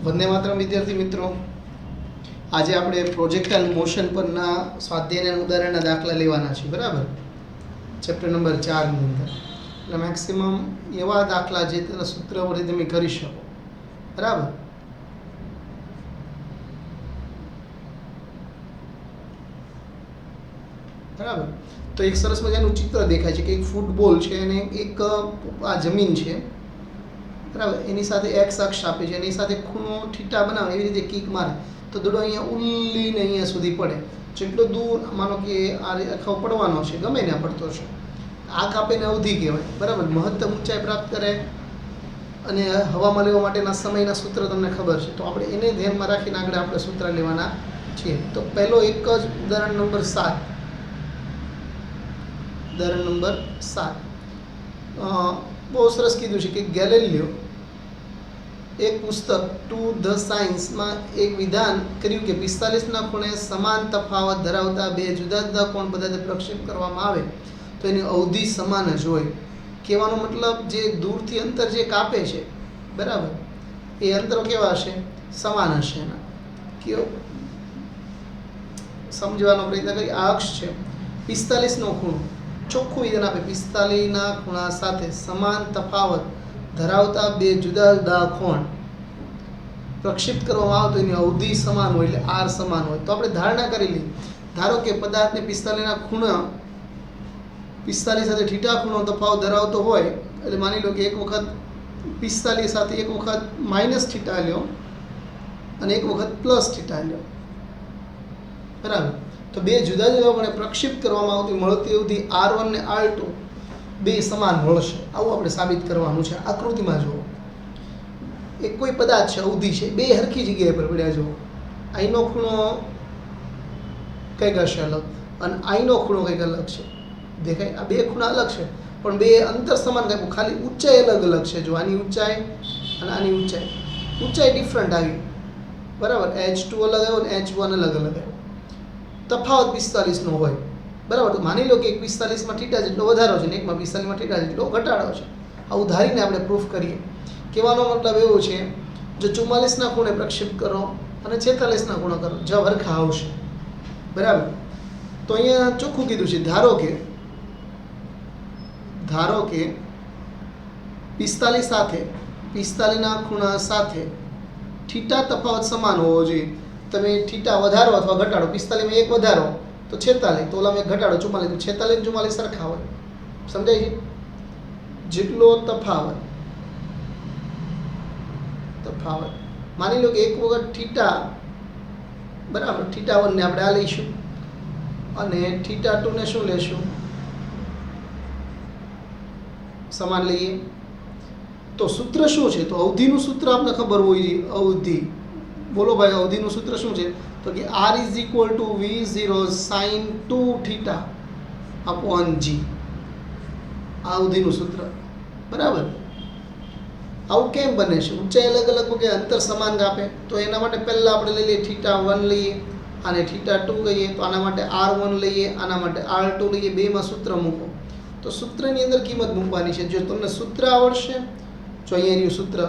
વંદે માતરમ વિદ્યાર્થી મિત્રો, આજે આપણે પ્રોજેક્ટાઇલ મોશન પરના સ્વાધ્યાયના ઉદાહરણના દાખલા લેવાના છે. બરાબર, ચેપ્ટર નંબર 4 ની અંદર. એટલે મેક્સિમમ એવા દાખલા જે તેના સૂત્ર વડે તમે કરી શકો. બરાબર, બરાબર. તો એક સરસ મજાનું ચિત્ર દેખાય છે કે એક ફૂટબોલ છે અને એક આ જમીન છે. બરાબર, એની સાથે એક્સ અક્ષ આપે છે, એની સાથે ખૂણો થીટા બનાવે, એવી રીતે કિક મારે તો દડો અહીંયા ઉલ્લીને અહીંયા સુધી પડે. જેટલો દૂર માનો કે આ આખો પડવાનો છે, ગમે ને પડતો છે, આ કાપીને અવધિ કહેવાય. બરાબર, મહત્તમ ઊંચાઈ પ્રાપ્ત કરે અને હવામાં લેવા માટેના સમયના સૂત્ર તમને ખબર છે, તો આપણે એને ધ્યાનમાં રાખીને આગળ આપણે સૂત્ર લેવાના છીએ. તો પહેલો એક જ ઉદાહરણ નંબર 7. ઉદાહરણ નંબર 7 બહુ સરસ કીધું છે કે ગેલિલિયો એક પુસ્તક ટુ ધ સાયન્સમાં એક વિધાન કર્યું કે 45ના ખૂણે સમાન તફાવત ધરાવતા બે જુદા જુદા કોણ પદાર્થ પ્રક્ષેપ કરવામાં આવે તો એની અવધિ સમાન જ હોય. કહેવાનો મતલબ જે દૂરથી અંતર જે કાપે છે, બરાબર, એ અંતર કેવા હશે? સમાન હશે. એના કેવો સમજવાનો પ્રયત્ન કરી. આ અક્ષ છે, 45નો ખૂણો, ચોખ્ખું વિધાન આપે 45ના ખૂણા સાથે સમાન તફાવત ધરાવતા બે જુદા જુદા કોણ પ્રક્ષેપ કરવામાં આવે તો એની અવધિ સમાન હોય, એટલે આર સમાન હોય. તો આપણે ધારણા કરી લઈએ, ધારો કે પદાર્થને 45ના ખૂણા 45 સાથે થીટા ખૂણો તફાવત ધરાવતો હોય, એટલે માની લો કે એક વખત 45 સાથે એક વખત માઇનસ થીટા લ્યો અને એક વખત પ્લસ થીટા લ્યો. બરાબર, તો બે જુદા જુદા વડે પ્રક્ષેપ કરવામાં આવતી મળતી અવધિ R1 ને R2 બે સમાન મળશે. આવું આપણે સાબિત કરવાનું છે. આકૃતિમાં જુઓ, એક કોઈ પદાર્થ છે, અવધિ છે, બે હરખી જગ્યાએ પર પડ્યા. જુઓ, આઈનો ખૂણો કંઈક હશે અલગ અને આઈનો ખૂણો કંઈક અલગ છે. દેખાય? આ બે ખૂણા અલગ છે પણ બે અંતર સમાન કાપ્યું, ખાલી ઊંચાઈ અલગ અલગ છે. જો આની ઊંચાઈ અને આની ઊંચાઈ ડિફરન્ટ આવી. બરાબર, H2 અલગ આવ્યો ને H1 અલગ અલગ આવ્યો. તફાવત 45નો હોય. બરાબર, તો માની લો કે એક 45માં થીટા જેટલો વધારો છે ને એકમાં 45માં થીટા જેટલો ઘટાડો છે. આવું ધારીને આપણે પ્રૂફ કરીએ. કહેવાનો મતલબ એવો છે, જો 44ના ખૂણે પ્રક્ષેપ કરો અને 46ના ખૂણે કરો, જવાબ હરખા આવશે. બરાબર, તો અહીંયા ચોખ્ખું કીધું છે, ધારો કે 45 સાથે 45ના ખૂણા સાથે થીટા તફાવત સમાન હોવો જોઈએ. તમે થીટા વધારો અથવા ઘટાડો, 45માં એક વધારો તો 46, તો ઓલામાં એક ઘટાડો 44, તો 46 અને 44 સરખા હોય. સમજાય છે? જેટલો તફાવત માની લો કે એક વખત થીટા, બરાબર, θ1 ને આપણે આ લઈશું અને θ2 ને શું લેશું? સમાન લઈએ. તો સૂત્ર શું છે? તો અવધિનું સૂત્ર આપણે ખબર હોય છે. અવધિ, બોલો ભાઈ, અવધિનું સૂત્ર શું છે? તો કે R = V0 sin 2θ upon G. આ અવધિનું સૂત્ર. બરાબર, આવું કેમ બને છે? ઊંચાઈ અલગ અલગ કે અંતર સમાન કાપે, તો એના માટે પહેલાં આપણે લઈ લઈએ θ1 લઈએ, આને θ2 કહીએ, તો આના માટે R1 લઈએ, આના માટે R2 લઈએ, બેમાં સૂત્ર મૂકો. તો સૂત્રની અંદર કિંમત મૂકવાની છે. જો તમને સૂત્ર આવડશે, જો અહીંયા રહ્યું સૂત્ર,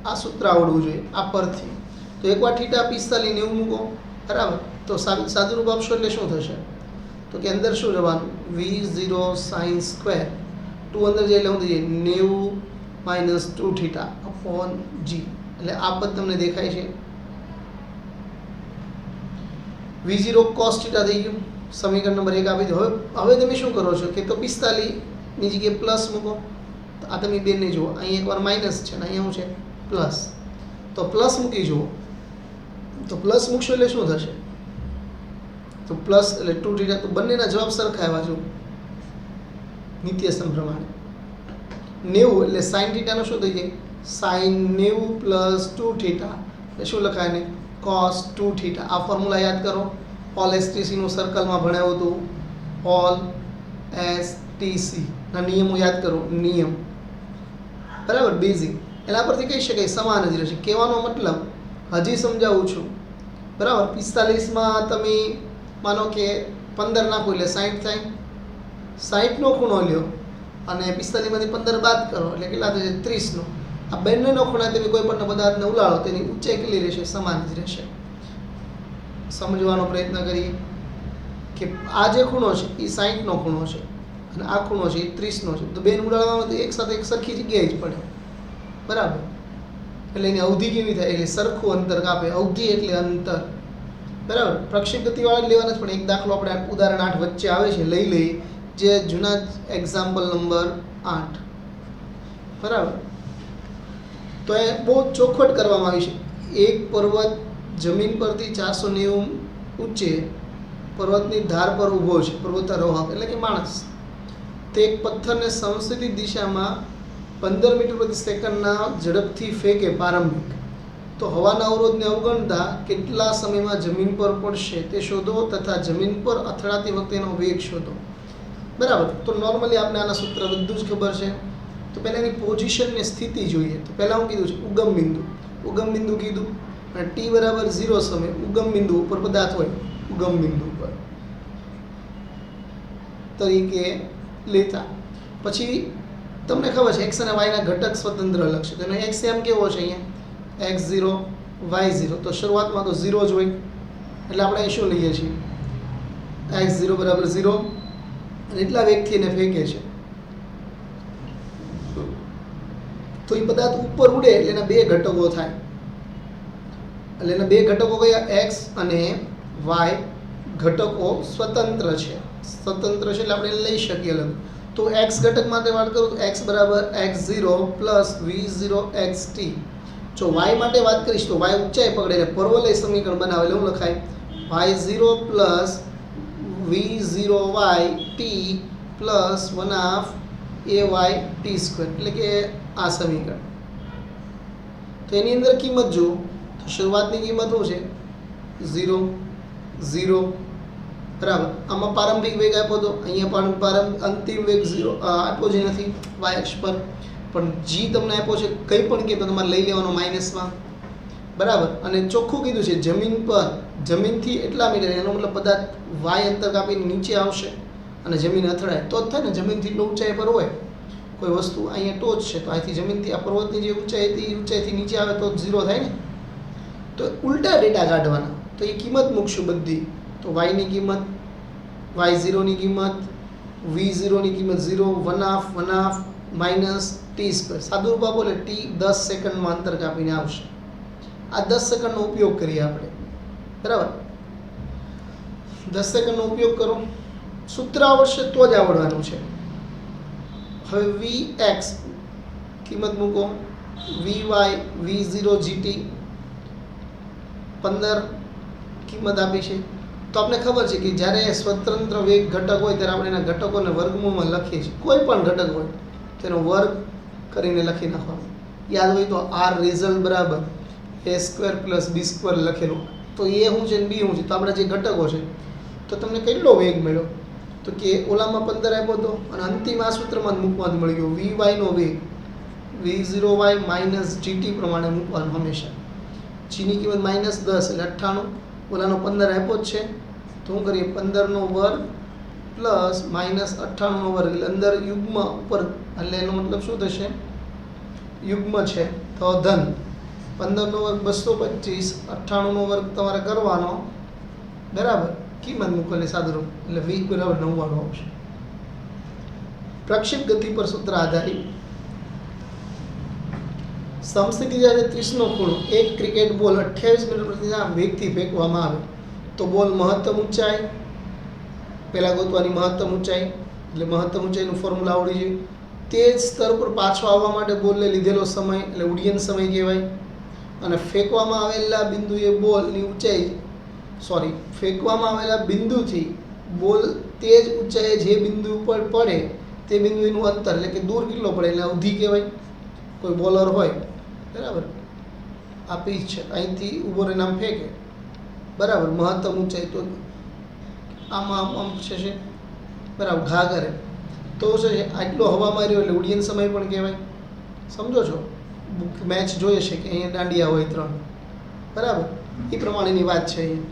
આ સૂત્ર આવડવું જોઈએ આ પરથી. તો એકવાર θ 45 90 મૂકો. બરાબર, તો સાદુરૂપ આપશો એટલે શું થશે? તો કે અંદર શું રહેવાનું? V0 sin સ્ક્વેર 2 અંદર જઈ એટલે શું થઈ જાય? 90 - 2θ upon G. એટલે આ પદ તમને દેખાય છે. V0 cos θ થઈ ગયું. સમીકરણ નંબર 1 આપી દો. હવે તમે શું કરો છો કે તો 45ની જગ્યાએ પ્લસ મૂકો. તો આ તમે બેને જુઓ, અહીં એકવાર માઇનસ છે ને અહીંયા શું છે? પ્લસ. તો પ્લસ મૂકી જુઓ, તો પ્લસ મૂકશો એટલે શું થશે? તો પ્લસ એટલે 2θ. તો બંનેના જવાબ સરખા આવ્યા. જો નિત્યસમ પ્રમાણે 90 એટલે sin θ નો શું થઈ જાય? sin 90 + 2θ એટલે શું લખાય ને? cos 2θ. આ ફોર્મ્યુલા યાદ કરો. પોલ એસટીસીનું સર્કલમાં ભણાવ્યું હતું. પોલ એસટીસી ના નિયમો યાદ કરો. નિયમ, બરાબર, બેઝિક. એના પરથી કહી શકાય સમાન જ રહેશે. કહેવાનો મતલબ હજી સમજાવું છું. બરાબર, 45માં તમે માનો કે 15 નાખો એટલે 60 થાય. 60નો ખૂણો લ્યો અને 45માંથી 15 બાદ કરો એટલે કેટલા થશે? 30નો. આ બંનેનો ખૂણા તમે કોઈ પણ પદાર્થને ઉલાળો તેની ઊંચાઈ કેટલી રહેશે? સમાન જ રહેશે. સમજવાનો પ્રયત્ન કરીએ કે આ જે ખૂણો છે એ 60નો ખૂણો છે અને આ ખૂણો છે એ 30નો છે, તો બેન ઉડાડવામાં તો એક સાથે એક સરખી જગ્યાએ જ પડે, બરાબર. એટલે એની અવધિ કેવી થાય? એટલે સરખું અંતર કાપે. અવધિ એટલે અંતર, બરાબર. પ્રક્ષેપ ગતિવાળા જ લેવાના છે, પણ એક દાખલો આપણે ઉદાહરણ 8 વચ્ચે આવે છે લઈ લઈએ, જે જૂના એક્ઝામ્પલ નંબર 8, બરાબર. તો એ બહુ ચોખવટ કરવામાં આવી છે. એક પર્વત જમીન પરથી 490 ઊંચે પર્વતની ધાર પર ઊભો છે, પર્વતારોહક એટલે કે માણસ. તે એક પથ્થરને સમસ્થિતિ દિશામાં 15 મીટર પ્રતિ સેકન્ડના ઝડપથી ફેંકે પ્રારંભિક, તો હવાના અવરોધને અવગણતા કેટલા સમયમાં જમીન પર પડશે તે શોધો તથા જમીન પર અથડાતી વખતેનો વેગ શોધો, બરાબર. તો નોર્મલી આપણે આના સૂત્ર બધું જ ખબર છે. તો પહેલાં એની પોઝિશનની સ્થિતિ જોઈએ. તો પહેલાં હું કીધું છે ઉગમ બિંદુ કીધું, અને t બરાબર 0 સમય ઉગમ બિંદુ ઉપર પદાર્થ હોય, ઉગમ બિંદુ ઉપર તરીકે લેતા. પછી તમને ખબર છે x અને y ના ઘટક સ્વતંત્ર લખશે, તો એનો x એમ કેવો છે અહીંયા x0 y0, તો શરૂઆતમાં તો 0 જ હોય, એટલે આપણે અહીં શું લઈએ છીએ x0 બરાબર 0, અને એટલા વેગથી એને ફેંકે છે. તો એ પદાર્થ ઉપર ઉડે એટલે એના બે ઘટકો થાય. એટલે એના બે ઘટકો કયા? x અને y ઘટકો સ્વતંત્ર છે. એટલે આપણે લઈ શકીએ અલગ. તો x ઘટક માટે વાત કરું તો x બરાબર x0 પ્લસ v0 xt. જો y માટે વાત કરીશ તો y ઊંચાઈ પકડે એટલે પરવલય સમીકરણ બનાવે, એવું લખાય y0 plus v0y t plus 1/ay t², એટલે કે આ સમીકરણ. તો એની અંદર કિંમત જો, તો શરૂઆતની કિંમત શું છે? 0 0, બરાબર. આમાં પ્રારંભિક વેગ આપ્યો તો અહીંયા પણ અંતિમ વેગ 0 આપ્યો જ નથી y અક્ષ પર, પણ g તમને આપ્યો છે કંઈ પણ કે તો તમારે લઈ લેવાનો માઇનસમાં, બરાબર. અને ચોખ્ખું કીધું છે જમીનથી એટલા મીટર, એનો મતલબ પદાર્થ y અંતર કાપીને નીચે આવશે અને જમીન અથડાય તો જ થાય ને. જમીનથી એટલું ઊંચાઈ પર હોય કોઈ વસ્તુ, અહીંયા ટોચ છે તો અહીંથી જમીનથી આ પર્વતની જે ઊંચાઈથી નીચે આવે તો 0 થાય ને. તો ઉલટા ડેટા કાઢવાના, તો એ કિંમત મૂકશું બધી. તો y ની કિંમત, y0 ની કિંમત, v0 ની કિંમત 0, 1/1/, માઇનસ t². સાદું રૂપ આપો એટલે t 10 સેકન્ડમાં અંતર કાપીને આવશે. આ 10 સેકન્ડનો ઉપયોગ કરીએ આપણે, બરાબર. 10 સેકન્ડનો ઉપયોગ કરો, સૂત્ર આવડશે તો જ આવડવાનું છે. હવે vx કિંમત મૂકો, vy v0 gt 15 કિંમત આપી છે. તો આપણે ખબર છે કે જ્યારે સ્વતંત્ર વેગ ઘટક હોય ત્યારે આપણે એના ઘટકોને વર્ગમૂળમાં લખીએ છીએ. કોઈ પણ ઘટક હોય તેનો વર્ગ કરીને લખી નાખવાનો. યાદ હોય તો r રિઝલ્ટ બરાબર a² પ્લસ b² લખેલું. તો એ શું છે ને b શું છે, તો આપણા જે ઘટકો છે તો તમને કેટલો વેગ મળ્યો? તો કે ઓલામાં 15 આપ્યો હતો અને અંતિમ આ સૂત્રમાં જ મૂકવાનું મળી ગયું. vy નો વેગ v0y માઇનસ gt પ્રમાણે મૂકવાનું હંમેશા. g ની કિંમત -10 એટલે 98, ઓલાનો 15 આપ્યો જ છે તો શું કરીએ 15નો વર્ગ પ્લસ -98નો વર્ગ, એટલે અંદર યુગ્મ ઉપર, એટલે એનો મતલબ શું થશે? યુગ્મ છે તો ધન 15નો વર્ગ 225, 98નો વર્ગ તમારે કરવાનો, બરાબર. કિંમત મૂકો એટલે સાદું રૂપ, એટલે v બરાબર 99 આવશે. પ્રક્ષેપ ગતિ પર સૂત્ર આધારિત સમસ્થિતિ જ્યારે 30નો ખૂણો એક ક્રિકેટ બોલ 28 મીટર પ્રતિ વેગથી ફેંકવામાં આવે તો બોલ મહત્તમ ઊંચાઈ, પહેલાં ગોતવાની મહત્તમ ઊંચાઈ, એટલે મહત્તમ ઊંચાઈનું ફોર્મ્યુલા આવડી જોઈએ. તે જ સ્તર પર પાછો આવવા માટે બોલને લીધેલો સમય એટલે ઉડ્ડયન સમય કહેવાય. અને ફેંકવામાં આવેલા બિંદુએ બોલની ઊંચાઈ ફેંકવામાં આવેલા બિંદુથી બોલ તે જ ઊંચાઈએ જે બિંદુ ઉપર પડે તે બિંદુનું અંતર, એટલે કે દૂર કેટલો પડે એટલે અવધિ કહેવાય. કોઈ બોલર હોય, બરાબર, આ પીચ છે, અહીંથી ઊભો રહીને આમ ફેંકે, બરાબર, મહત્તમ ઊંચાઈ તો આમાં આમ છે, બરાબર, ઘા કરે તો છે આટલો હવા માર્યો એટલે ઉડ્ડયન સમય પણ કહેવાય. સમજો છો? મેચ જોઈએ છે કે અહીંયા દાંડિયા હોય 3, બરાબર, એ પ્રમાણેની વાત છે અહીંયા.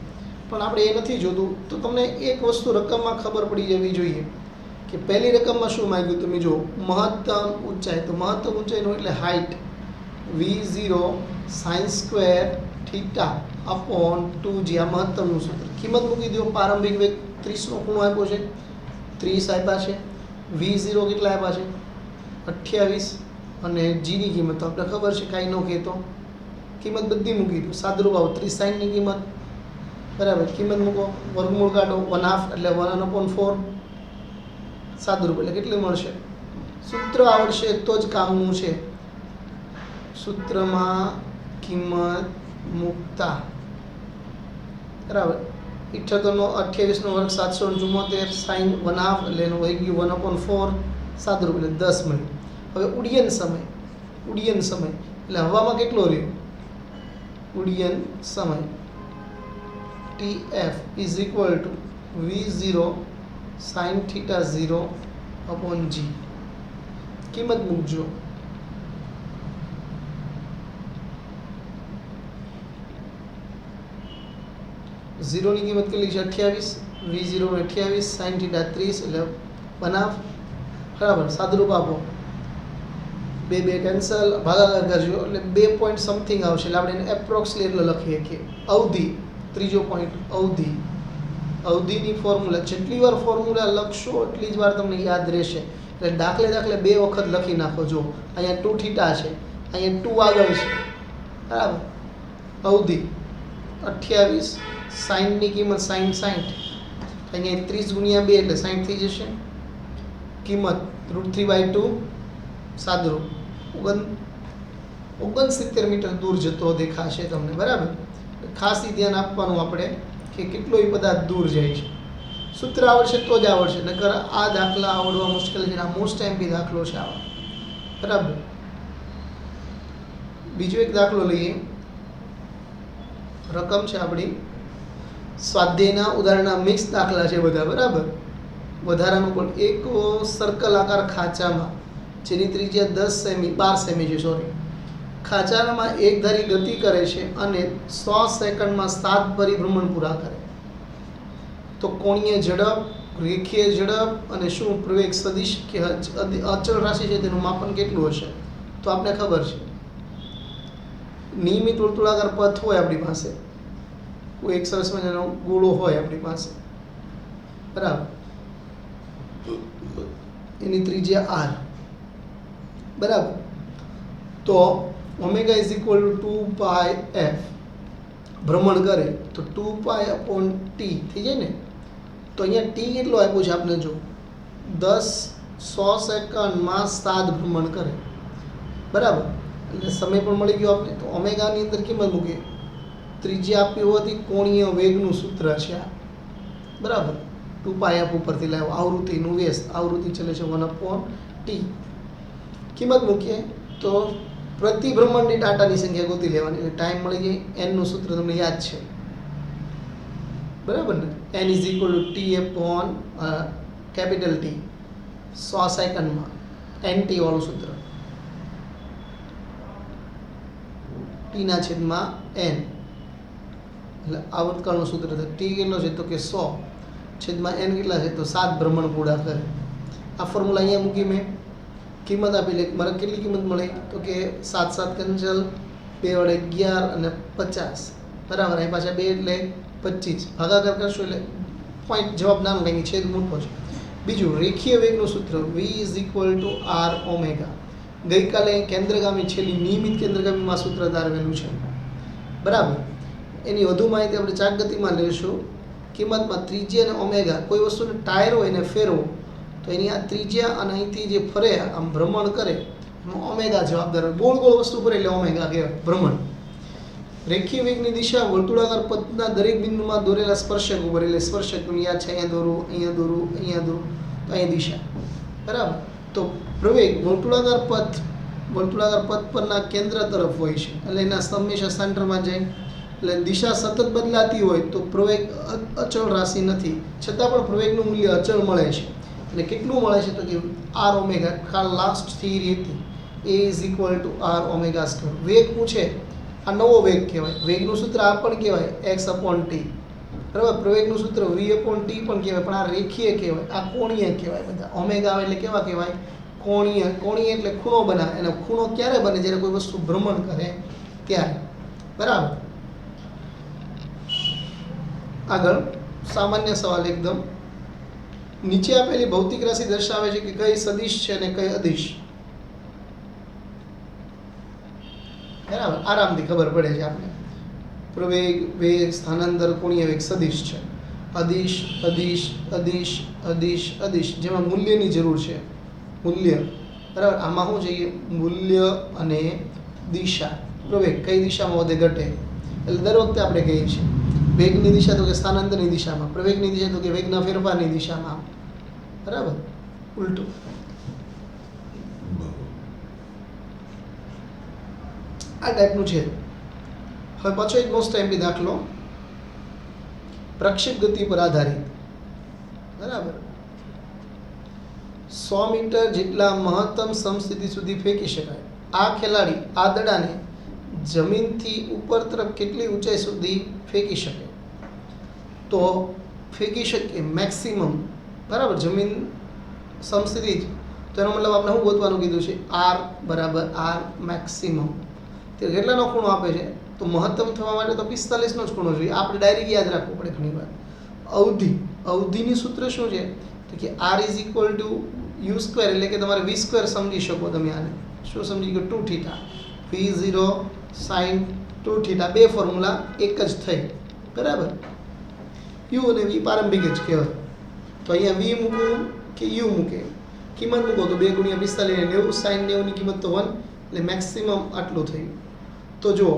પણ આપણે એ નથી જોતું. તો તમને એક વસ્તુ રકમમાં ખબર પડી જવી જોઈએ કે પહેલી રકમમાં શું માંગ્યું તમે જો મહત્તમ ઊંચાઈ, તો મહત્તમ ઊંચાઈનું એટલે height, v0 sin square theta upon 2g આ મહત્તમનું સૂત્ર કિંમત મૂકી દો પ્રારંભિક વેગ 30 નો ખૂણો આપ્યો છે 30 આપ્યા છે v0 કેટલા આપ્યા છે 28 અને g ની કિંમત તો આપણે ખબર છે કાંઈ ન કહેતો કિંમત બધી મૂકી દો સાદુરૂપ આવો 30 sin ની કિંમત બરાબર કિંમત મૂકો વર્ગમૂળ કાઢો 1/2 એટલે 1/4 સાદુરૂપ એટલે કેટલી મળશે સૂત્ર આવડશે તો જ કામનું છે સૂત્રમાં કિંમત મૂકતા બરાબર 78 નો 28 નો વર્ગ 774 sin 1/2 એટલે એનું વહી ગયું 1/4 સાદુરૂપ એટલે 10 મળ્યું હવે ઉડ્ડયન સમય એટલે હવામાં કેટલો રહ્યો ઉડ્ડયન સમય TF is equal to V0 sin theta 0 upon G કિંમત મૂકજો ઝીરો ની કિંમત કેટલી છે 28 V0 28 sin theta 30 એટલે 1/2 બરાબર સાદુરૂપ આપો બે કેન્સલ ભાગાકાર કરજો એટલે 2 પોઈન્ટ સમથિંગ આવશે એટલે આપણે એને એપ્રોક્સલી એટલે લખીએ કે અવધિ ત્રીજો પોઈન્ટ અવધિની ફોર્મ્યુલા જેટલી વાર ફોર્મ્યુલા લખશો એટલી જ વાર તમને યાદ રહેશે એટલે દાખલે 2 વખત લખી નાખો જો અહીંયા 2 થીટા છે અહીંયા 2 આગળ છે બરાબર અવધિ 28 sin ની કિંમત sin 60 અહીંયા 30 ગુણ્યા 2 એટલે 60 થઈ જશે કિંમત √3/2 સાદુરૂપ 69 મીટર દૂર જતો દેખાશે તમને બરાબર ખાસ ધ્યાન આપવાનું આપણે કે કેટલો એ પદાર્થ દૂર જાય છે સૂત્ર આવડશે તો જ આવડશે નકર આ દાખલા આવડવા મુશ્કેલ છે આ મોસ્ટ એમપી દાખલો છે આવા બરાબર બીજો એક દાખલો લઈએ રકમ છે આપણી સ્વાધ્યાયના ઉદાહરણના મિક્સ દાખલા છે બધા બરાબર વધારાનું પણ એક સર્કલ આકાર ખાંચામાં જેની ત્રિજ્યા 10 સેમી 12 સેમી છે સોરી ખાંચામાં એક ધારી ગતિ કરે છે અને 100 સેકન્ડમાં 7 પરિભ્રમણ પૂરા કરે તો કોણીય ઝડપ રેખીય ઝડપ અને શું પ્રવેગ સદિશ કે અચળ રાશિ છે તેનું માપન કેટલું હશે તો આપણે ખબર છે નિયમિત વર્તુળાકાર પથ હોય આપણી પાસે કોઈ એક સરસ મજાનો ગોળો હોય આપણી પાસે બરાબર એની ત્રિજ્યા r બરાબર તો omega is equal two 2πf ભ્રમણ કરે તો 2π/t થઈ જાય ને તો અહીંયા t કેટલો આપ્યો છે આપણે જો 100 સેકન્ડમાં 7 ભ્રમણ કરે બરાબર એટલે સમય પણ મળી ગયો આપણે તો ઓમેગાની અંદર કિંમત મૂકીએ ત્રિજ્યા આપી હોવાથી કોણીય વેગનું સૂત્ર છે આ બરાબર 2πf ઉપરથી લાવ્યો આવૃત્તિનું વ્યસ્ત આવૃત્તિ ચલે છે 1/t કિંમત મૂકીએ તો પ્રતિ ભ્રમણની ટાટાની સંખ્યા ગોતી લેવાની એટલે ટાઈમ મળી જાય n નું સૂત્ર તમને યાદ છે બરાબર ને n is equal two t upon capital T 100 સેકન્ડમાં nt વાળું સૂત્ર t ના છેદમાં n એટલે આવર્તકાળનું સૂત્ર છે t કેટલો છે તો કે 100 છેદમાં n કેટલા છે તો 7 ભ્રમણ પૂરા કરે આ ફોર્મ્યુલા અહીંયા મૂકી મેં કિંમત આપી લે મારે કેટલી કિંમત મળી તો કે 7 કેન્સલ 2 વડે 11 અને 50 બરાબર અહીં પાછા 2 એટલે 25 ભાગાકાર કરશો એટલે પોઈન્ટ જવાબ નાનો કંઈ છેદ મોટો છે બીજું રેખીય વેગનું સૂત્ર v is equal two r omega ગઈકાલે કેન્દ્રગામી છેલ્લી નિયમિત કેન્દ્રગામીમાં સૂત્ર તારવેલું છે બરાબર એની વધુ માહિતી આપણે ચાક ગતિમાં લેશું કિંમતમાં ત્રિજ્યા અને ઓમેગા કોઈ વસ્તુને ટાયર હોય ને ફેરવો તો એની આ ત્રિજ્યા અને અહીંથી જે ફરે આમ ભ્રમણ કરે એમાં ઓમેગા જવાબદાર હોય ગોળ વસ્તુ ફરે એટલે ઓમેગા કહેવાય ભ્રમણ રેખીય વેગની દિશા વર્તુળાકાર પથના દરેક બિંદુમાં દોરેલા સ્પર્શક ઉપર એટલે સ્પર્શકનું યાદ છે અહીંયા દોરું તો અહીંયા દિશા બરાબર તો પ્રવેગ વર્તુળાકાર પથ પરના કેન્દ્ર તરફ હોય છે એટલે એના હંમેશા સેન્ટરમાં જાય એટલે દિશા સતત બદલાતી હોય તો પ્રવેગ અચળ રાશિ નથી છતાં પણ પ્રવેગનું મૂલ્ય અચળ મળે છે અને કેટલું મળે છે તો કે r ઓમેગા કાલ લાસ્ટ થિયરી હતી a is equal two r omega square વેગ પૂછે આ નવો વેગ કહેવાય વેગનું સૂત્ર આ પણ કહેવાય x અપોન t બરાબર પ્રવેગનું સૂત્ર v અપોન t પણ કહેવાય પણ આ રેખીય કહેવાય આ કોણીય કહેવાય બધા ઓમેગા આવે એટલે કેવા કહેવાય કોણીય, કોણીય એટલે ખૂણો બનાવે. અને ખૂણો ક્યારે બને? જ્યારે કોઈ વસ્તુ ભ્રમણ કરે ત્યારે. બરાબર. આગળ સામાન્ય સવાલ એકદમ. નીચે આપેલી ભૌતિક રાશિ દર્શાવે છે કે કઈ સદિશ છે અને કઈ અદિશ. બરાબર, આરામથી ખબર પડે છે આપણે. પ્રવેગ, વેગ, સ્થાનાંતર, કોણીય વેગ સદિશ છે. અદિશ, અદિશ, અદિશ, અદિશ, અદિશ, જેમાં મૂલ્યની જરૂર છે. મૂલ્ય, બરાબર. આમાં શું જોઈએ? મૂલ્ય અને દિશા. પ્રવેગ કઈ દિશામાં વધે ઘટે, એટલે દર વખતે આપણે કહીએ છીએ. વેગની દિશા તો કે સ્થાનાંતરની દિશામાં, પ્રવેગની દિશા તો કે વેગના ફેરફારની દિશામાં. બરાબર, ઉલટું. આ ટાઈપનું છે. હવે પાછો એક મોસ્ટ ટાઈમથી દાખલો. પ્રક્ષેપ ગતિ પર આધારિત. બરાબર. 100 મીટર જેટલા મહત્તમ સમસ્થિતિ સુધી ફેંકી શકાય. આ ખેલાડી આ દડાને જમીનથી ઉપર તરફ કેટલી ઊંચાઈ સુધી ફેંકી શકે? તો ફેંકી શકીએ મેક્સિમમ. બરાબર, જમીન સમસ્થિતિ જ, તો એનો મતલબ આપણે શું ગોતવાનું કીધું છે? આર બરાબર આર મેક્સિમમ. તે કેટલાનો ખૂણો આપે છે? તો મહત્તમ થવા માટે તો 45નો જ ખૂણો જોઈએ. આપણે ડાયરેક્ટ યાદ રાખવું પડે ઘણી વાર. અવધિ, અવધિની સૂત્ર શું છે? તો કે R is equal to U square, એટલે કે તમારે વી સ્ક્વેર સમજી શકો તમે આને. શું સમજી ગયો? 2 થીટા. V0 sin 2 theta. બે ફોર્મ્યુલા એક જ થઈ. બરાબર. યુ અને વી પ્રારંભિક જ કહેવાય. તો અહીંયા વી મૂકવું કે યુ મૂકે? કિંમત મૂકો તો 2 × 45 90, sin 90 ની કિંમત તો 1, એટલે મેક્સિમમ આટલું થયું. તો જો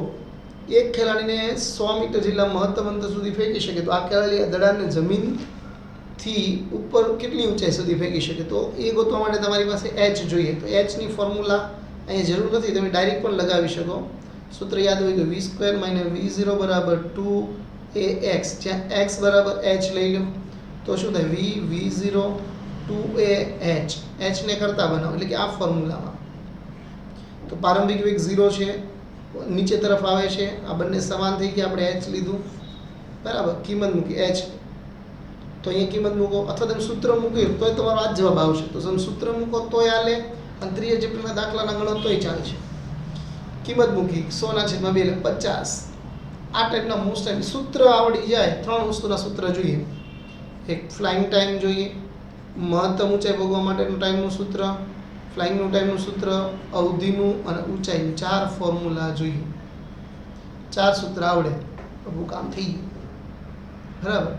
એક ખેલાડીને 100 મીટર જેટલા મહત્તમ અંતર સુધી ફેંકી શકે, તો આ ખેલાડી દડાને જમીનથી ઉપર કેટલી ઊંચાઈ સુધી ફેંકી શકે? તો એ ગોતવા માટે તમારી પાસે એચ જોઈએ. તો એચની ફોર્મ્યુલા અહીંયા જરૂર નથી, તમે ડાયરેક્ટ પણ લગાવી શકો. સૂત્ર યાદ હોય તો વી સ્ક્વેર માઇનસ V0 બરાબર 2AX, જ્યાં એક્સ બરાબર એચ લઈ લો તો શું થાય? V0 2AH. એચને કરતા બનાવો, એટલે કે આ ફોર્મ્યુલામાં. તો પ્રારંભિક વેગ 0 છે, નીચે તરફ આવે છે. આ બંને સમાન થઈ ગયા, આપણે એચ લીધું. બરાબર, કિંમત મૂકી એચ. તો અહીંયા કિંમત મૂકો, અથવા તમે સૂત્ર મૂકી તોય તમારો આ જ જવાબ આવશે. તો તમે સૂત્ર મૂકો તોય હાલે, અને ત્રીજા ચેપ્ટરના દાખલાના ગણો તોય ચાલે છે. કિંમત મૂકી 100/2 એટલે 50. આ ટાઈપના મોસ્ટ ટાઈમ સૂત્ર આવડી જાય. 3 વસ્તુના સૂત્ર જોઈએ. એક ફ્લાઇંગ ટાઈમ જોઈએ, મહત્તમ ઊંચાઈ ભોગવા માટેનું ટાઈમનું સૂત્ર, ફ્લાઇંગનું ટાઈમનું સૂત્ર, અવધિનું અને ઊંચાઈનું. 4 ફોર્મ્યુલા જોઈએ. 4 સૂત્ર આવડે તો કામ થઈ ગયું. બરાબર.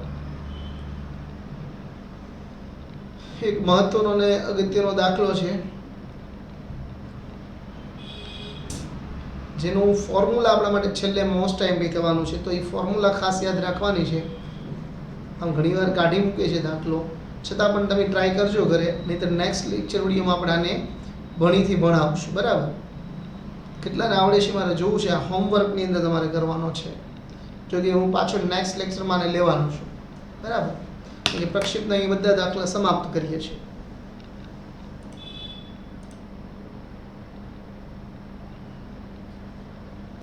એક મહત્વનો અને અગત્યનો દાખલો છે, જેનું ફોર્મ્યુલા આપણા માટે છેલ્લે મોસ્ટ ટાઈમ બી કહેવાનું છે. તો એ ફોર્મ્યુલા ખાસ યાદ રાખવાની છે. આમ ઘણીવાર કાઢી મૂકે છે દાખલો, છતાં પણ તમે ટ્રાય કરજો ઘરે, નહીંતર નેક્સ્ટ લેક્ચર વિડીયોમાં આપણે આને ભણીથી ભણાવશું. બરાબર. કેટલાને આવડે છે મારે જોવું છે. આ હોમવર્કની અંદર તમારે કરવાનો છે. જો કે હું પાછો નેક્સ્ટ લેક્ચરમાં આને લેવાનું છું. બરાબર. એટલે પ્રક્ષેપના એ બધા દાખલા સમાપ્ત કરીએ છીએ.